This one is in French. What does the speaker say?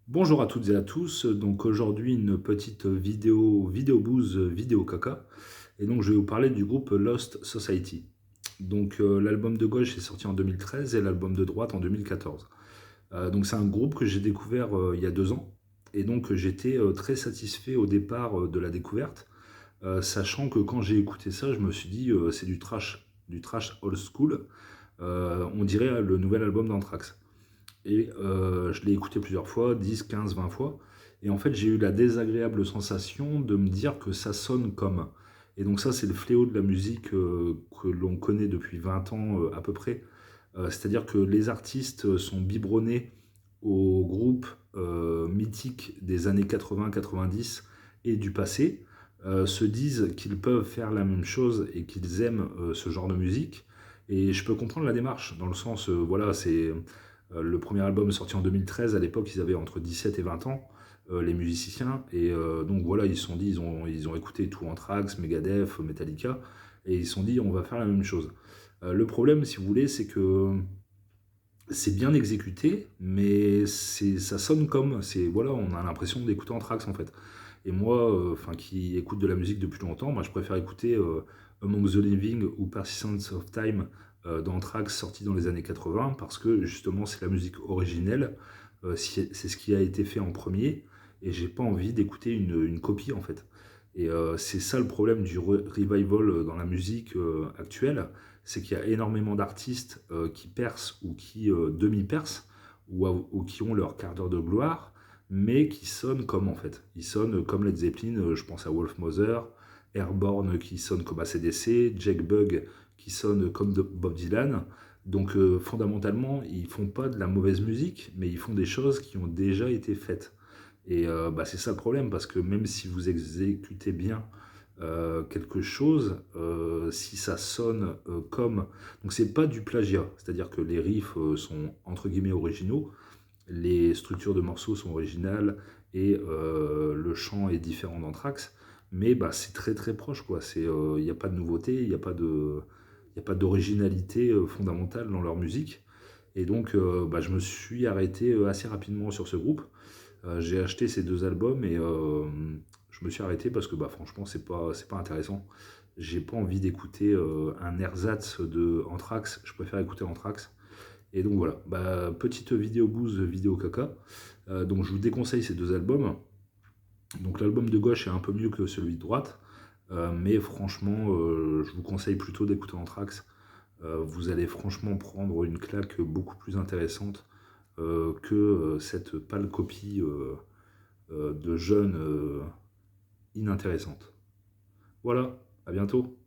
Bonjour à toutes et à tous, donc aujourd'hui une petite vidéo booze, vidéo caca, et donc je vais vous parler du groupe Lost Society. Donc l'album de gauche est sorti en 2013 et l'album de droite en 2014. Donc c'est un groupe que j'ai découvert il y a 2 ans, et donc j'étais très satisfait au départ de la découverte, sachant que quand j'ai écouté ça, je me suis dit c'est du trash old school, on dirait le nouvel album d'Anthrax. Et je l'ai écouté plusieurs fois, 10, 15, 20 fois. Et en fait, j'ai eu la désagréable sensation de me dire que ça sonne comme. Et donc ça, c'est le fléau de la musique que l'on connaît depuis 20 ans à peu près. C'est-à-dire que les artistes sont biberonnés aux groupes mythiques des années 80-90 et du passé, se disent qu'ils peuvent faire la même chose et qu'ils aiment ce genre de musique. Et je peux comprendre la démarche, dans le sens, voilà, c'est le premier album sorti en 2013, à l'époque ils avaient entre 17 et 20 ans, les musiciens, et donc voilà, ils se sont dit, ils ont écouté tout Anthrax, Megadeth, Metallica, et ils se sont dit on va faire la même chose. Le problème, si vous voulez, c'est que c'est bien exécuté, mais ça sonne comme, voilà, on a l'impression d'écouter Anthrax en fait. Et moi, enfin, qui écoute de la musique depuis longtemps, moi je préfère écouter Among the Living ou Persistence of Time d'Anthrax sorti dans les années 80 parce que justement c'est la musique originelle, c'est ce qui a été fait en premier et j'ai pas envie d'écouter une copie en fait. Et c'est ça le problème du revival dans la musique actuelle, c'est qu'il y a énormément d'artistes qui percent ou qui demi-percent ou qui ont leur quart d'heure de gloire, mais qui sonnent comme en fait. Ils sonnent comme Led Zeppelin, je pense à Wolf Mother, Airborne qui sonne comme AC/DC, Jake Bugg qui sonne comme Bob Dylan. Donc fondamentalement, ils font pas de la mauvaise musique, mais ils font des choses qui ont déjà été faites. Et bah, c'est ça le problème, parce que même si vous exécutez bien quelque chose, si ça sonne comme... Donc c'est pas du plagiat, c'est-à-dire que les riffs sont entre guillemets originaux, les structures de morceaux sont originales et le chant est différent d'Anthrax, mais bah, c'est très très proche, quoi. Il n'y a pas de nouveauté, il n'y a pas de, il y a pas d'originalité fondamentale dans leur musique. Et donc, bah, je me suis arrêté assez rapidement sur ce groupe. J'ai acheté ces 2 albums et je me suis arrêté parce que bah, franchement, c'est pas intéressant. J'ai pas envie d'écouter un ersatz de Anthrax, je préfère écouter Anthrax. Et donc voilà, bah, petite vidéo booze, vidéo caca. Donc je vous déconseille ces 2 albums. Donc l'album de gauche est un peu mieux que celui de droite, mais franchement, je vous conseille plutôt d'écouter Anthrax. Vous allez franchement prendre une claque beaucoup plus intéressante que cette pâle copie de jeunes inintéressante. Voilà, à bientôt.